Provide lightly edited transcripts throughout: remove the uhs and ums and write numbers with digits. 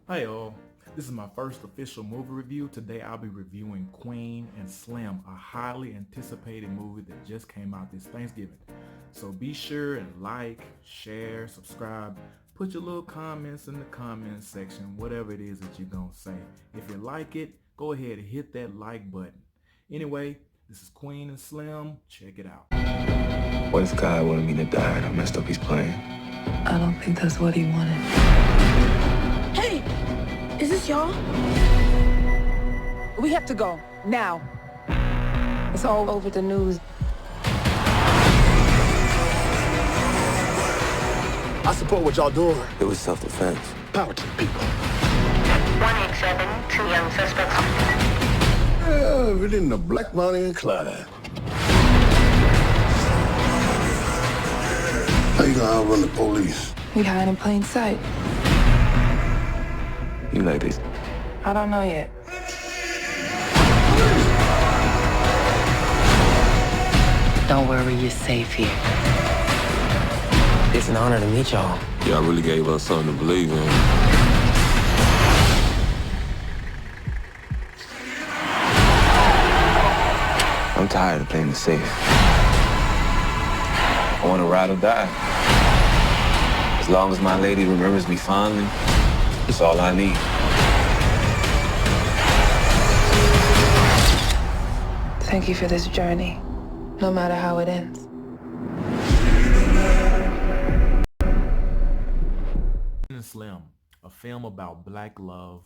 Hey all, this is my first official movie review. Today I'll be reviewing Queen and Slim, a highly anticipated movie that just came out this Thanksgiving. So be sure and like, share, subscribe, put your little comments in the comments section, whatever it is that you're gonna say. If you like it, go ahead and hit that like button. Anyway, this is Queen and Slim, check it out. What if God wanted me to die and I messed up his plan? I don't think that's what he wanted. Hey, is this y'all? We have to go, now. It's all over the news. I support what y'all doing. It was self-defense. Power to the people. 187, two young suspects. Yeah, we in the Black Bonnie and Clyde. How you gonna outrun the police? We hide in plain sight. You like this? I don't know yet. Don't worry, you're safe here. It's an honor to meet y'all. Y'all really gave us something to believe in. I'm tired of playing it safe. I want to ride or die. As long as my lady remembers me fondly, that's all I need. Thank you for this journey, no matter how it ends. Queen and Slim, a film about black love,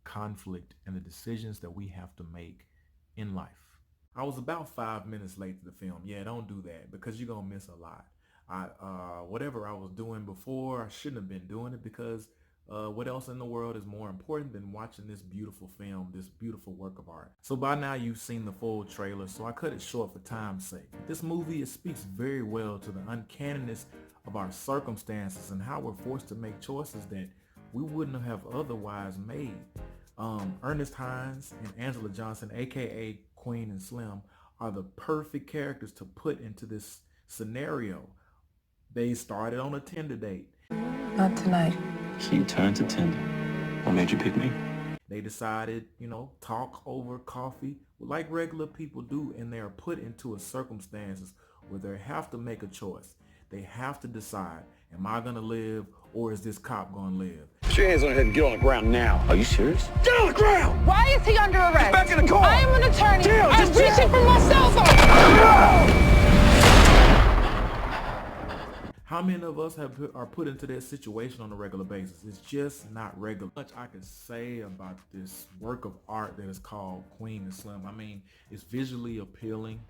conflict, and the decisions that we have to make in life. I was about 5 minutes late to the film. Yeah, don't do that because you're gonna miss a lot. Whatever I was doing before, I shouldn't have been doing it because what else in the world is more important than watching this beautiful film, this beautiful work of art? So by now you've seen the full trailer, so I cut it short for time's sake. This movie, it speaks very well to the uncanniness of our circumstances and how we're forced to make choices that we wouldn't have otherwise made. Ernest Hines and Angela Johnson, aka Queen and Slim, are the perfect characters to put into this scenario. They started on a Tinder date. Not tonight. So you turned to Tinder. What made you pick me? They decided, talk over coffee like regular people do, and they are put into a circumstances where they have to make a choice. They have to decide, am I gonna live or is this cop gonna live? Put your hands on your head and get on the ground now. Are you serious? Get on the ground! Why is he under arrest? Back in the car! I am an attorney. Jill, I'm just reaching chill. for my cell phone. How many of us are put into that situation on a regular basis? It's just not regular. Much I can say about this work of art that is called Queen and Slim. I mean, it's visually appealing.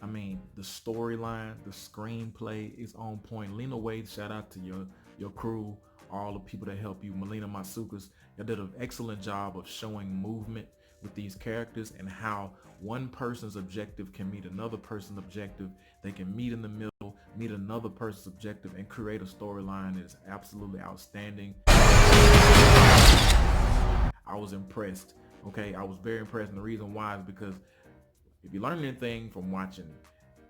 I mean, the storyline, the screenplay is on point. Lena Waithe, shout out to your crew, all the people that help you. Melina Masukas, you did an excellent job of showing movement with these characters and how one person's objective can meet another person's objective. They can meet in the middle, meet another person's objective, and create a storyline that is absolutely outstanding. I was impressed. Okay, I was very impressed, and the reason why is because if you learn anything from watching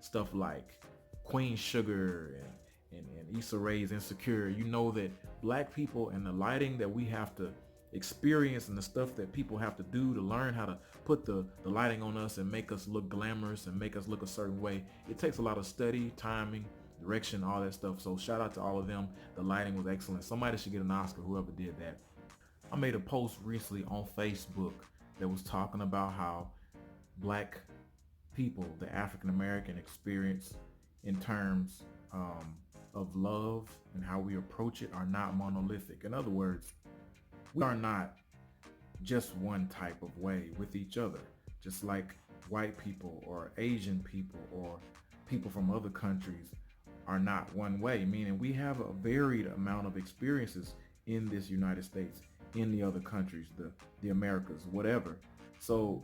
stuff like Queen Sugar and Issa Rae's Insecure, you know that black people and the lighting that we have to experience and the stuff that people have to do to learn how to put the lighting on us and make us look glamorous and make us look a certain way, it takes a lot of study, timing, direction, all that stuff. So shout out to all of them. The lighting was excellent. Somebody should get an Oscar, whoever did that. I made a post recently on Facebook that was talking about how black people, the African American experience in terms of love and how we approach it are not monolithic. In other words, we are not just one type of way with each other, just like white people or Asian people or people from other countries are not one way, meaning we have a varied amount of experiences in this United States, in the other countries, the Americas, whatever. So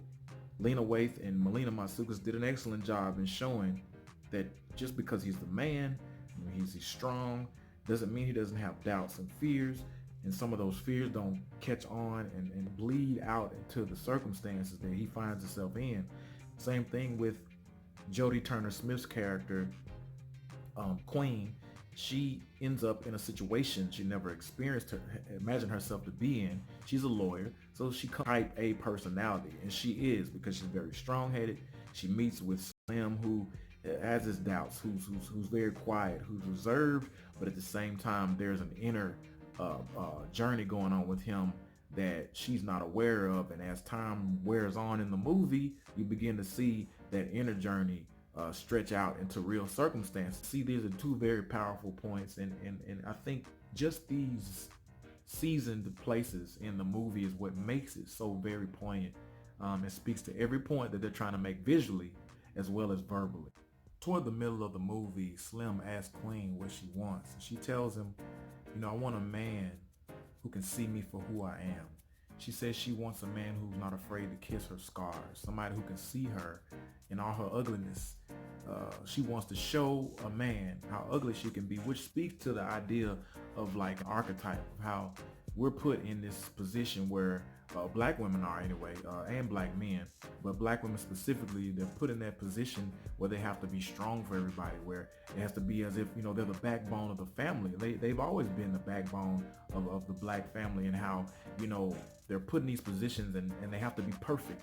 Lena Waithe and Melina Masukas did an excellent job in showing that just because he's the man, he's strong, doesn't mean he doesn't have doubts and fears, and some of those fears don't catch on and bleed out into the circumstances that he finds himself in. Same thing with Jodie Turner-Smith's character, Queen. she ends up in a situation she never experienced imagine herself to be in. She's a lawyer, so she type A personality, and she is, because she's very strong-headed. She meets with Slim, who has his doubts, who's very quiet, who's reserved, but at the same time there's an inner journey going on with him that she's not aware of. And as time wears on in the movie, you begin to see that inner journey stretch out into real circumstances. See, these are two very powerful points, and I think just these seasoned places in the movie is what makes it so very poignant. It speaks to every point that they're trying to make visually as well as verbally. Toward the middle of the movie, Slim asks Queen what she wants. She tells him, I want a man who can see me for who I am. She says she wants a man who's not afraid to kiss her scars, somebody who can see her in all her ugliness. She wants to show a man how ugly she can be, which speaks to the idea of like an archetype of how we're put in this position where black women are anyway, and black men, but black women specifically, they're put in that position where they have to be strong for everybody, where it has to be as if, they're the backbone of the family. They've always been the backbone of the black family, and how, they're put in these positions and they have to be perfect.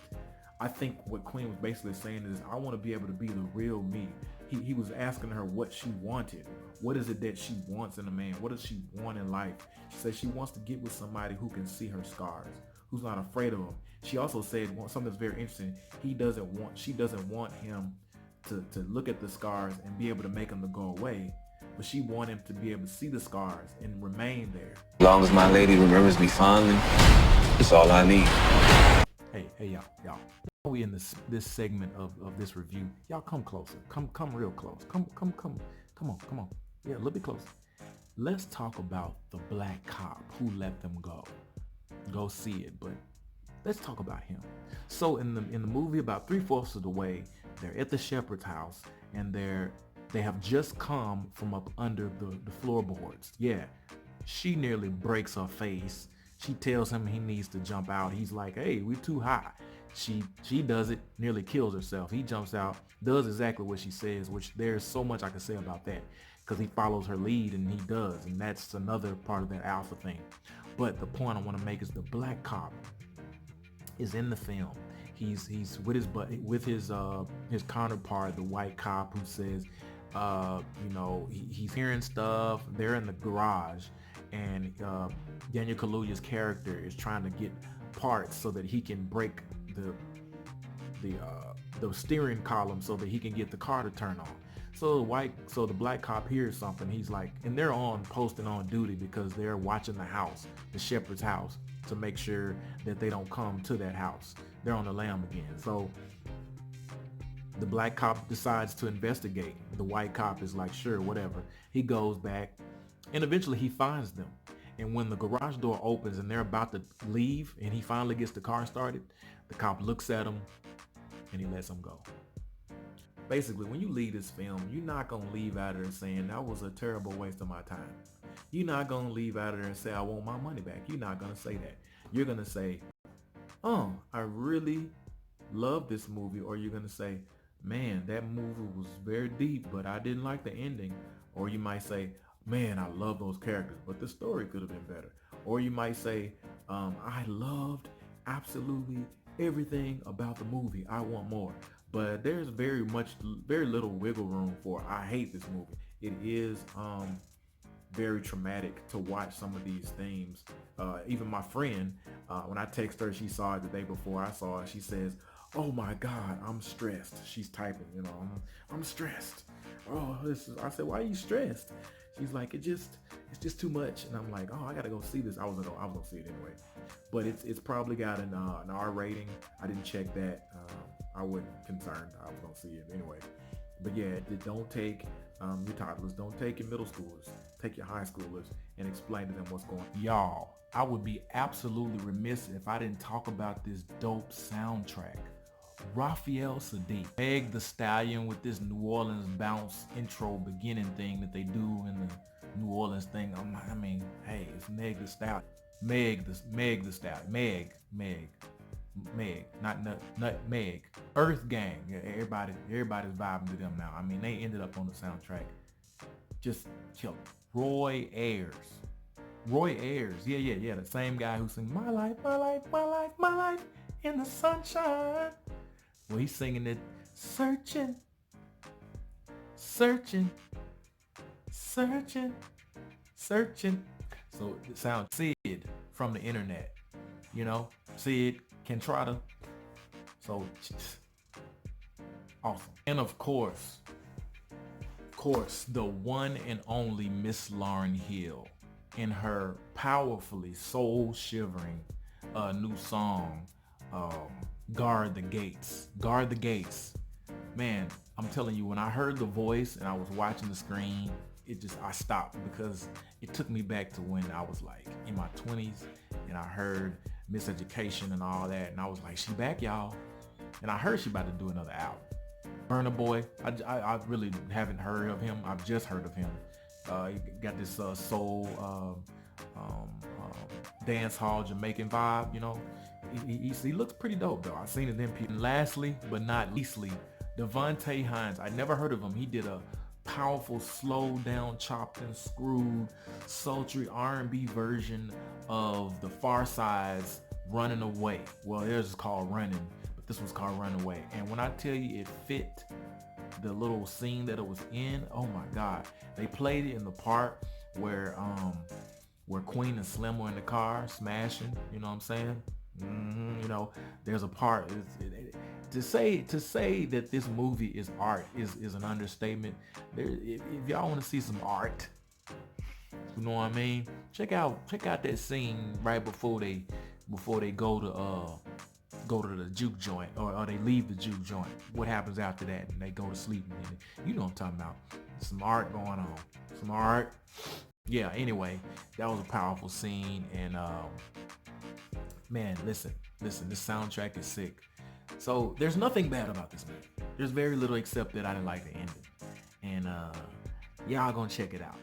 I think what Queen was basically saying is, I want to be able to be the real me. He was asking her what she wanted. What is it that she wants in a man? What does she want in life? She said she wants to get with somebody who can see her scars, who's not afraid of them. She also said something that's very interesting. She doesn't want him to look at the scars and be able to make them to go away, but she wants him to be able to see the scars and remain there. As long as my lady remembers me fondly, that's all I need. Hey, y'all. We in this segment of this review. Y'all come closer. Come real close. Come on. Yeah, a little bit closer. Let's talk about the black cop who let them go. Go see it, but let's talk about him. So in the movie, about 3/4 of the way, they're at the shepherd's house, and they have just come from up under the floorboards. Yeah, she nearly breaks her face. She tells him he needs to jump out. He's like, hey, we're too high. She does it, nearly kills herself. He jumps out, does exactly what she says, which there's so much I can say about that, because he follows her lead, and he does, and that's another part of that alpha thing. But the point I want to make is the black cop is in the film. He's with his counterpart, the white cop, who says, he's hearing stuff. They're in the garage, and Daniel Kaluuya's character is trying to get parts so that he can break the steering column so that he can get the car to turn on. So the black cop hears something. He's like, and they're posting on duty because they're watching the house, the shepherd's house, to make sure that they don't come to that house. They're on the lam again. So the black cop decides to investigate. The white cop is like, sure, whatever. He goes back, and eventually he finds them. And when the garage door opens and they're about to leave, and he finally gets the car started, the cop looks at him and he lets him go. Basically, when you leave this film, you're not going to leave out of there saying, that was a terrible waste of my time. You're not going to leave out of there and say, I want my money back. You're not going to say that. You're going to say, I really love this movie. Or you're going to say, man, that movie was very deep, but I didn't like the ending. Or you might say, man, I love those characters, but the story could have been better. Or you might say, I loved absolutely everything about the movie. I want more. But there's very little wiggle room for I hate this movie. It is very traumatic to watch some of these themes. Even my friend, when I text her, she saw it the day before I saw it. She says, oh my God, I'm stressed. She's typing, I'm stressed. I said, why are you stressed? She's like, it's just too much. And I'm like, I gotta go see this. I was gonna see it anyway. But it's probably got an R rating. I didn't check that. I wasn't concerned. I was gonna see it anyway. But yeah, don't take your toddlers, don't take your middle schoolers, take your high schoolers and explain to them what's going on. Y'all, I would be absolutely remiss if I didn't talk about this dope soundtrack. Raphael Saadiq, Meg the Stallion with this New Orleans bounce intro beginning thing that they do in the New Orleans thing. Hey, it's Meg the Stallion. Meg the Stallion. Meg, not Meg. Earth Gang. Yeah, everybody's vibing to them now. They ended up on the soundtrack. just killed. Roy Ayers. Roy Ayers, yeah, the same guy who sings My Life, My Life, My Life, My Life in the Sunshine. Well, he's singing it, searching, searching, searching, searching. So it sounds Sid from the internet, you know, Sid Kentrada. So awesome. And of course, the one and only Miss Lauryn Hill in her powerfully soul-shivering new song, Guard the Gates. Guard the Gates. Man, I'm telling you, when I heard the voice and I was watching the screen, I stopped because it took me back to when I was like in my 20s and I heard Miseducation and all that, and I was like, she back, y'all. And I heard she about to do another album. Burna Boy, I really haven't heard of him. I've just heard of him. He got this soul dance hall Jamaican vibe, you know. He looks pretty dope though. I've seen it in people. And lastly, but not leastly, Devontae Hines. I never heard of him. He did a powerful, slow down, chopped and screwed, sultry R&B version of the Pharcyde's Running Away. Well, theirs is called Running, but this was called Run Away. And when I tell you it fit the little scene that it was in, oh my God. They played it in the part where Queen and Slim were in the car smashing, you know what I'm saying? You know, there's a part, to say that this movie is art is an understatement. If y'all want to see some art, you know what I mean, check out that scene right before they go to the juke joint, or they leave the juke joint. What happens after that? And they go to sleep. And you know what I'm talking about. Some art going on. Some art. Yeah, anyway, that was a powerful scene. And man, listen, this soundtrack is sick. So there's nothing bad about this movie. There's very little except that I didn't like the ending. And y'all gonna check it out.